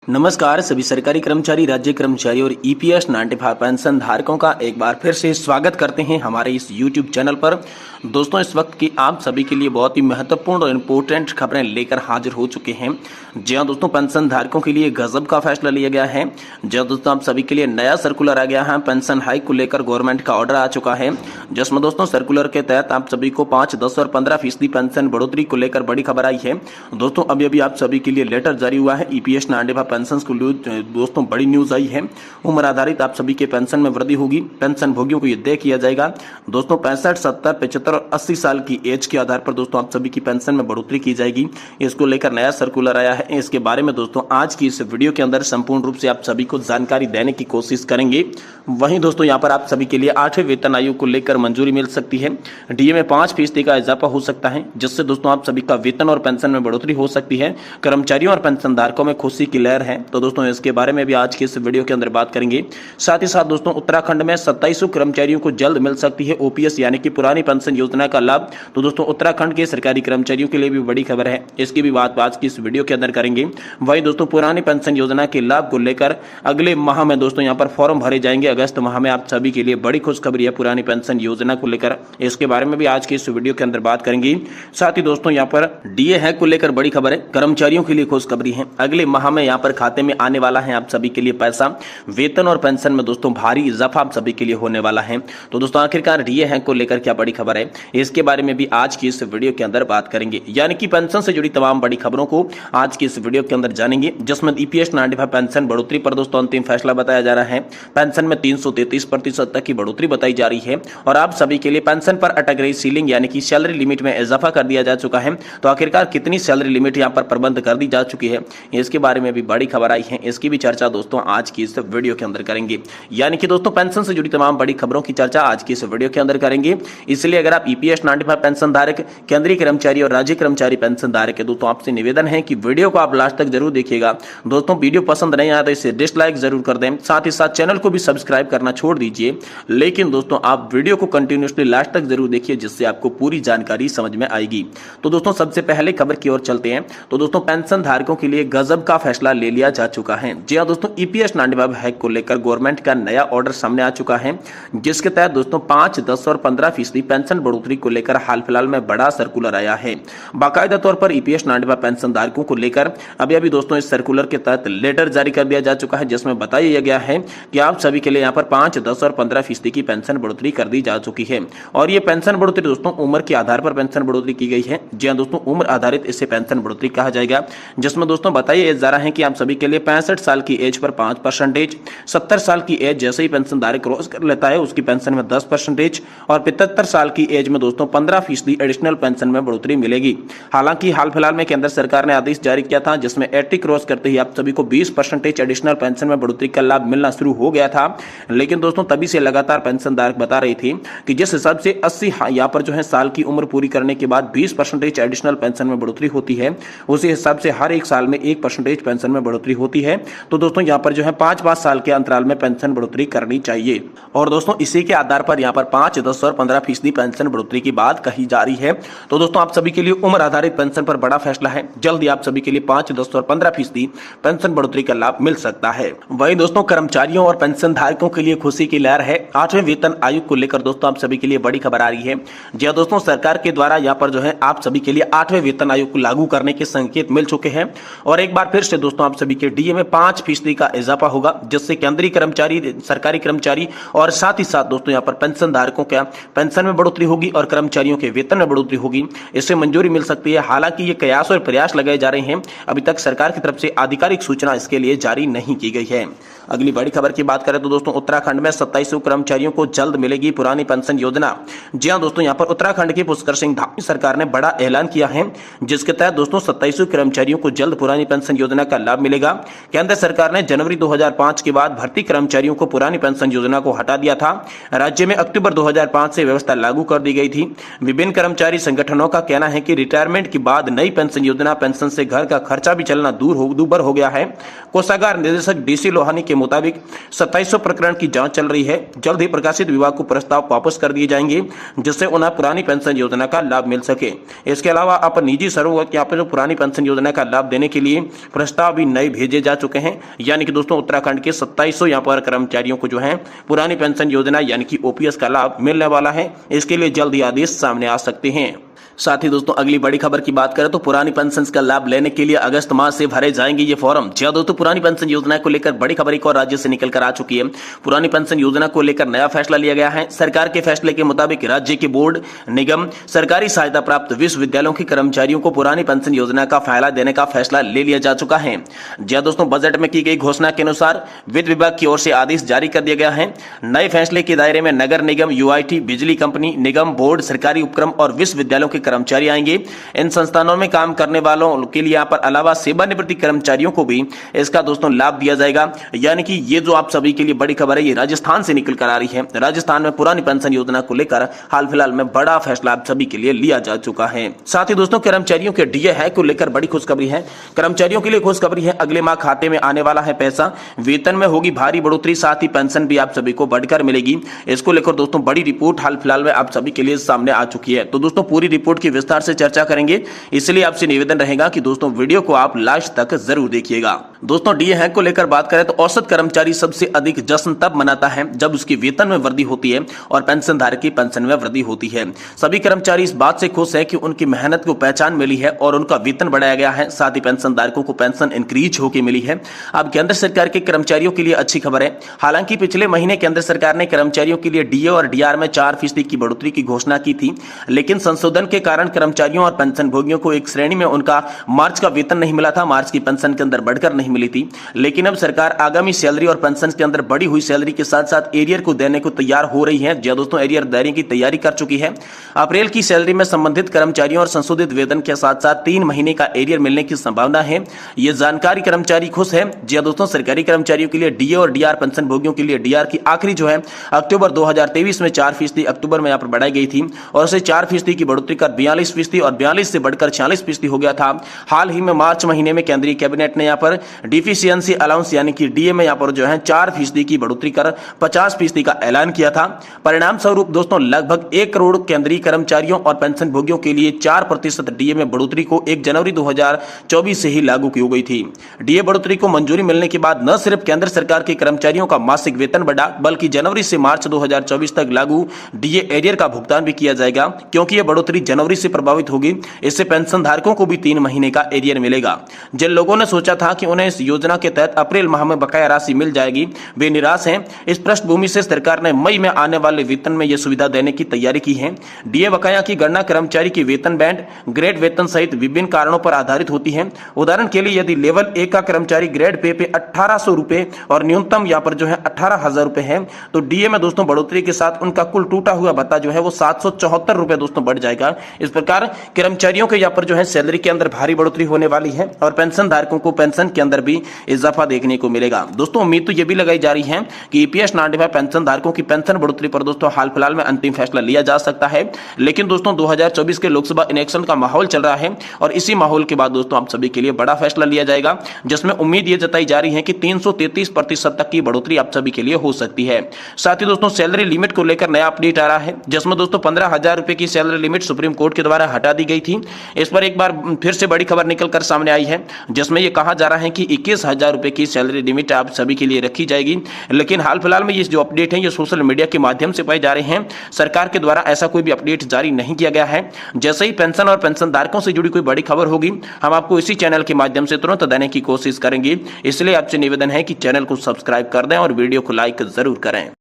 नमस्कार सभी सरकारी कर्मचारी, राज्य कर्मचारी और ईपीएस 95 पेंशन धारकों का एक बार फिर से स्वागत करते हैं हमारे इस यूट्यूब चैनल पर। दोस्तों, इस वक्त की आप सभी के लिए बहुत ही महत्वपूर्ण और इम्पोर्टेंट खबरें लेकर हाजिर हो चुके हैं। जी हाँ दोस्तों, पेंशन धारकों के लिए गजब का फैसला लिया गया है। जी हाँ दोस्तों, आप सभी के लिए नया सर्कुलर आ गया है। पेंशन हाइक को लेकर गवर्नमेंट का ऑर्डर आ चुका है, जिसमें दोस्तों सर्कुलर के तहत आप सभी को 5, 10 और 15% पेंशन बढ़ोतरी को लेकर बड़ी खबर आई है। दोस्तों, अभी आप सभी के लिए लेटर जारी हुआ है ईपीएस 95 पेंशन को दोस्तों बड़ी न्यूज आई है। उम्र आधारित आप सभी के पेंशन में वृद्धि होगी। पेंशन भोगियों को यह तय किया जाएगा दोस्तों 65, 70, 75 और 80 साल की एज के आधार पर दोस्तों आप सभी की पेंशन में बढ़ोतरी की जाएगी। इसको लेकर नया सर्कुलर आया है। इसके बारे में दोस्तों आज की इस वीडियो के अंदर संपूर्ण रूप से आप सभी को जानकारी देने की कोशिश करेंगे। वहीं दोस्तों यहाँ पर आप सभी के लिए 8वें वेतन आयोग को लेकर मंजूरी मिल सकती है। डीए में 5% का इजाफा हो सकता है, जिससे दोस्तों आप सभी का वेतन और पेंशन में बढ़ोतरी हो सकती है। कर्मचारियों और पेंशनधारकों में खुशी की लहर है। तो दोस्तों इसके बारे में भी आज की इस वीडियो के अंदर बात करेंगे। साथ ही साथ दोस्तों उत्तराखंड में 2700 कर्मचारियों को जल्द मिल सकती है ओपीएस यानी कि पुरानी पेंशन योजना का लाभ। तो दोस्तों उत्तराखंड के सरकारी कर्मचारियों के लिए भी बड़ी खबर है, इसकी भी बात आज की इस वीडियो के अंदर करेंगे। वहीं दोस्तों पुरानी पेंशन योजना के लाभ को लेकर अगले माह में दोस्तों यहाँ पर फॉर्म भरे जाएंगे। अगस्त माह में आप सभी के लिए बड़ी खुशखबरी है पुरानी पेंशन योजना को लेकर। इसके बारे में भी आज की इस वीडियो के अंदर बात करेंगे। साथ ही दोस्तों यहाँ पर डीए हैक को लेकर बड़ी खबर है, कर्मचारियों के लिए खुशखबरी है। अगले माह में यहाँ पर खाते में आने वाला है आप सभी के लिए पैसा। वेतन और पेंशन में दोस्तों भारी इजाफा आप सभी के लिए होने वाला है। तो दोस्तों आखिरकार डीए हैक को लेकर क्या बड़ी खबर है, इसके बारे में भी आज की इस वीडियो के अंदर बात करेंगे। यानी कि पेंशन से जुड़ी तमाम बड़ी खबरों को आज की इस वीडियो के अंदर जानेंगे, जिसमें ईपीएस 95 पेंशन बढ़ोतरी पर दोस्तों अंतिम फैसला बताया जा रहा है। पेंशन में 333% तक की बढ़ोतरी बताई जा रही है और आप सभी के लिए पेंशन पर अटक रही सीलिंग यानी कि सैलरी लिमिट में इजाफा कर दिया जा चुका है। तो आखिरकार कितनी सैलरी लिमिट यहाँ पर प्रबंध कर दी जा चुकी है, इसके बारे में भी बड़ी खबर आई है। इसकी भी चर्चा दोस्तों आज की इस वीडियो के अंदर करेंगे। यानी कि दोस्तों पेंशन से जुड़ी तमाम बड़ी खबरों की चर्चा आज की इस वीडियो के अंदर करेंगे। इसलिए अगर आप ईपीएस 95 पेंशन धारक, केंद्रीय कर्मचारी और राज्य कर्मचारी पेंशन धारक है दोस्तों, आपसे निवेदन है कि वीडियो को आप लास्ट तक जरूर देखिएगा। दोस्तों वीडियो पसंद नहीं आया तो इसे डिसलाइक जरूर कर दें। साथ ही साथ चैनल को भी सब्सक्राइब करना छोड़ दीजिए, लेकिन दोस्तों आप वीडियो को कंटिन्यूअसली लास्ट तक जरूर देखिए, जिससे आपको पूरी जानकारी समझ में आएगी। तो दोस्तों सबसे पहले खबर की ओर चलते हैं। तो दोस्तों पेंशन धारकों के लिए गजब का फैसला ले लिया जा चुका है। जी हाँ दोस्तों, ईपीएस 95 हैक को लेकर गवर्नमेंट का नया ऑर्डर सामने आ चुका है, जिसके तहत दोस्तों 5, 10 और 15% पेंशन बढ़ोतरी को लेकर हाल फिलहाल में बड़ा सर्कुलर आया है। बाकायदा तौर पर ईपीएस 95 पेंशन धारकों को लेकर अभी दोस्तों इस सर्कुलर के तहत लेटर जारी कर दिया जा चुका है, जिसमें बताया गया है कि आप सभी के लिए यहाँ पर 5, 10 और 15% की पेंशन बढ़ोतरी कर दी जा चुकी है। और ये पेंशन बढ़ोतरी दोस्तों उम्र के आधार पर पेंशन बढ़ोतरी की गई है। जी हाँ दोस्तों, उम्र आधारित इसे पेंशन बढ़ोतरी कहा जाएगा, जिसमें दोस्तों बताया जा रहा है कि आप सभी के लिए 65 साल की एज पर 5%, 70 साल की एज जैसे ही पेंशन धारक क्रॉस कर लेता है उसकी पेंशन में 10% और 75 साल की एज में दोस्तों 15% एडिशनल पेंशन में बढ़ोतरी मिलेगी। हालांकि हाल फिलहाल में केंद्र सरकार ने आदेश जारी किया था, जिसमें 80 क्रॉस करते ही आप सभी को 20% एडिशनल पेंशन में बढ़ोतरी का लाभ मिलना शुरू हो गया था। लेकिन दोस्तों तभी से लगातार पेंशन धारक बता रही थी कि जिस हिसाब से 80 यहाँ पर जो है साल की उम्र पूरी करने के बाद 20% एडिशनल पेंशन में बढ़ोतरी होती है, उसी हिसाब से हर एक साल में 1% पेंशन में बढ़ोतरी होती है। तो दोस्तों यहाँ पर जो है 5-5 साल के अंतराल में पेंशन बढ़ोतरी करनी चाहिए। और दोस्तों इसी के आधार पर यहाँ पर 5, 10 और 15% पेंशन बढ़ोतरी की बात कही जा रही है। तो दोस्तों आप सभी के लिए उम्र आधारित पेंशन पर बड़ा फैसला है। जल्द ही आप सभी के लिए 5, 10 और 15% पेंशन बढ़ोतरी का लाभ मिल सकता है। वहीं दोस्तों कर्मचारियों और पेंशन धारकों के लिए खुशी की लहर है। 8वें वेतन आयोग को लेकर दोस्तों आप सभी के लिए बड़ी खबर आ रही है। जी हाँ दोस्तों, सरकार के द्वारा यहाँ पर जो है आप सभी के लिए 8वें वेतन आयोग को लागू करने के संकेत मिल चुके हैं। और एक बार फिर से दोस्तों आप सभी के डीए में 5% का इजाफा होगा, जिससे केंद्रीय कर्मचारी, सरकारी कर्मचारी और साथ ही साथ दोस्तों यहाँ पर पेंशन धारकों का पेंशन में बढ़ोतरी होगी और कर्मचारियों के वेतन में बढ़ोतरी होगी। इससे मंजूरी मिल सकती है। हालांकि ये कयास और प्रयास लगाए जा रहे हैं, अभी तक सरकार की तरफ से आधिकारिक सूचना इसके लिए जारी नहीं की गई है। अगली बड़ी खबर की बात करें तो दोस्तों उत्तराखंड में 2700 कर्मचारियों को जल्द मिलेगी पुरानी पेंशन योजना। जी हां दोस्तों, यहाँ पर उत्तराखंड की पुष्कर सिंह धामी सरकार ने बड़ा ऐलान किया है, जिसके तहत दोस्तों 2700 कर्मचारियों को जल्द पुरानी पेंशन योजना का लाभ मिलेगा। केंद्र सरकार ने जनवरी 2005 के बाद भर्ती कर्मचारियों को पुरानी पेंशन योजना को हटा दिया था। राज्य में अक्टूबर 2005 से व्यवस्था लागू कर दी गई थी। विभिन्न कर्मचारी संगठनों का कहना है कि रिटायरमेंट के बाद नई पेंशन योजना पेंशन से घर का खर्चा भी चलना दूभर हो गया है। कोषागार निदेशक डीसी लोहानी के मुताबिक 2700 प्रकरण की जांच चल रही है। जल्द ही प्रकाशित विभाग को प्रस्ताव वापस कर दिए जाएंगे, जिससे उन्हें पुरानी पेंशन योजना का लाभ मिल सके। इसके अलावा अब निजी सर्वर यहाँ पर जो पुरानी पेंशन योजना का लाभ देने के लिए प्रस्ताव भी नए भेजे जा चुके हैं। यानी कि दोस्तों उत्तराखंड के 2700 यहाँ पर कर्मचारियों को जो है पुरानी पेंशन योजना यानी कि ओपीएस का लाभ मिलने वाला है। इसके लिए जल्द ही आदेश सामने आ सकते हैं। साथ ही दोस्तों अगली बड़ी खबर की बात करें तो पुरानी पेंशन का लाभ लेने के लिए अगस्त माह से भरे जाएंगे ये फॉर्म। जी हां दोस्तों, पुरानी पेंशन योजना को लेकर बड़ी खबर एक और राज्य से निकल कर आ चुकी है। पुरानी पेंशन योजना को लेकर नया फैसला लिया गया है। सरकार के फैसले के मुताबिक राज्य के बोर्ड, निगम, सरकारी सहायता प्राप्त विश्वविद्यालयों के कर्मचारियों को पुरानी पेंशन योजना का फायदा देने का फैसला ले लिया जा चुका है। जी हां दोस्तों, बजट में की गई घोषणा के अनुसार वित्त विभाग की ओर से आदेश जारी कर दिया गया है। नए फैसले के दायरे में नगर निगम, यूआईटी, बिजली कंपनी, निगम, बोर्ड, सरकारी उपक्रम और विश्वविद्यालयों के कर्मचारी आएंगे। इन संस्थानों में काम करने वालों के लिए यहाँ पर अलावा सेवानिवृत्ति कर्मचारियों को भी इसका दोस्तों लाभ दिया जाएगा। यानी कि ये जो आप सभी के लिए बड़ी खबर है, ये राजस्थान से निकल कर आ रही है। राजस्थान में पुरानी पेंशन योजना को लेकर हाल फिलहाल में बड़ा फैसला आप सभी के लिए लिया जा चुका है। साथ ही दोस्तों कर्मचारियों के डीए हैक को लेकर बड़ी खुशखबरी है। कर्मचारियों के लिए खुशखबरी है, अगले माह खाते में आने वाला है पैसा, वेतन में होगी भारी बढ़ोतरी, साथ ही पेंशन भी आप सभी को बढ़कर मिलेगी। इसको लेकर दोस्तों बड़ी रिपोर्ट हाल फिलहाल में आप सभी के लिए सामने आ चुकी है। तो दोस्तों पूरी रिपोर्ट की विस्तार से चर्चा करेंगे, इसलिए आपसे निवेदन रहेगा कि दोस्तों वीडियो को आप लास्ट तक जरूर देखिएगा। दोस्तों डीए हैक को लेकर बात करें तो औसत कर्मचारी सबसे अधिक जश्न तब मनाता है जब उसकी वेतन में वृद्धि होती है और पेंशन धारक की पेंशन में वृद्धि होती है। सभी कर्मचारी इस बात से खुश है कि उनकी मेहनत को पहचान मिली है और उनका वेतन बढ़ाया गया है। साथ ही पेंशन धारकों को पेंशन इंक्रीज होकर मिली है। अब केंद्र सरकार के कर्मचारियों के लिए अच्छी खबर है। हालांकि पिछले महीने केंद्र सरकार ने कर्मचारियों के लिए डीए और डीआर में 4% की बढ़ोतरी की घोषणा की थी, लेकिन संशोधन के कारण कर्मचारियों और पेंशन भोगियों को एक श्रेणी में उनका मार्च का वेतन नहीं मिला था, मार्च की पेंशन के अंदर बढ़कर नहीं मिली थी। लेकिन अब सरकार आगामी सैलरी और पेंशन के अंदर बढ़ी हुई सैलरी के साथ साथ एरियर को देने को तैयार हो रही है। जी दोस्तों, एरियर देने की तैयारी कर चुकी है। अप्रैल की सैलरी में संबंधित कर्मचारियों और संशोधित वेतन के साथ साथ 3 महीने का एरियर मिलने की संभावना है। यह जानकारी कर्मचारी खुश है। जी दोस्तों, सरकारी कर्मचारियों के लिए डीए और डीआर, पेंशन भोगियों के लिए डीआर की आखिरी जो है अक्टूबर 2023 में 4% अक्टूबर में यहाँ पर बढ़ाई गई थी और उसे 4% की बढ़ोतरी कर 42% और 42 से बढ़कर 46% हो गया था। हाल ही में मार्च महीने में केंद्रीय कैबिनेट ने यहाँ पर डिफिशियंसी अलाउंस यानी कि डीए में यहाँ पर जो है 4% की बढ़ोतरी कर 50% का ऐलान किया था। परिणाम स्वरूप दोस्तों लगभग 1 करोड़ केंद्रीय कर्मचारियों और पेंशन भोगियों के लिए 4% डीए में बढ़ोतरी को 1 जनवरी 2024 से ही लागू की गई थी। डीए बढ़ोतरी को मंजूरी मिलने के बाद न सिर्फ केंद्र सरकार के कर्मचारियों का मासिक वेतन बढ़ा, बल्कि जनवरी से मार्च 2024 तक लागू डीए एरियर का भुगतान भी किया जाएगा। क्योंकि यह बढ़ोतरी जनवरी से प्रभावित होगी, इससे पेंशन धारकों को भी 3 महीने का एरियर मिलेगा। जिन लोगों ने सोचा था कि उन्हें इस योजना के तहत अप्रैल माह में बकाया राशि मिल जाएगी, वे निराश हैं। इस पृष्ठभूमि से सरकार ने मई में आने वाले वेतन में यह सुविधा देने की तैयारी की है। डीए बकाया की गणना कर्मचारी की वेतन बैंड, ग्रेड वेतन सहित विभिन्न कारणों पर आधारित होती है। उदाहरण के लिए यदि लेवल 1 का कर्मचारी ग्रेड पे 1800 रुपए और न्यूनतम यहाँ पर जो है 18,000 रुपए है, तो डीए में दोस्तों बढ़ोतरी के साथ उनका कुल टूटा हुआ भत्ता जो है वो 774 रुपए दोस्तों बढ़ जाएगा। इस प्रकार कर्मचारियों के यहाँ पर जो है सैलरी के अंदर भारी बढ़ोतरी होने वाली है और पेंशन धारकों को पेंशन के अंदर भी इजाफा देखने को मिलेगा। दोस्तों उम्मीद तो यह भी लगाई जा रही है कि ईपीएस 95 पेंशन धारकों की पेंशन बढ़ोतरी पर दोस्तों हाल फिलहाल में अंतिम फैसला लिया जा सकता है। लेकिन दोस्तों 2024 के लोकसभा इलेक्शन का माहौल चल रहा है और इसी माहौल के बाद दोस्तों आप सभी के लिए बड़ा फैसला लिया जाएगा, जिसमें उम्मीद यह जताई जा रही है कि 333% तक की बढ़ोतरी आप सभी के लिए हो सकती है। साथ ही दोस्तों सैलरी लिमिट को लेकर नया अपडेट आ रहा है, जिसमें दोस्तों 15,000 रुपए की सैलरी लिमिट सुप्रीम कोर्ट के द्वारा हटा दी गई थी। इस पर एक बार फिर से बड़ी खबर निकलकर सामने आई है, जिसमें यह कहा जा रहा है कि 21,000 रुपए की सैलरी लिमिट आप सभी के लिए रखी जाएगी। लेकिन हाल फिलहाल में ये जो अपडेट है ये सोशल मीडिया के माध्यम से पाए जा रहे हैं। सरकार के द्वारा ऐसा कोई भी अपडेट जारी नहीं किया गया है। जैसे ही पेंशन और पेंशन धारकों से जुड़ी कोई बड़ी खबर होगी, हम आपको इसी चैनल के माध्यम से तुरंत देने की कोशिश करेंगे। इसलिए आपसे निवेदन है कि चैनल को सब्सक्राइब कर दें और वीडियो को लाइक जरूर करें।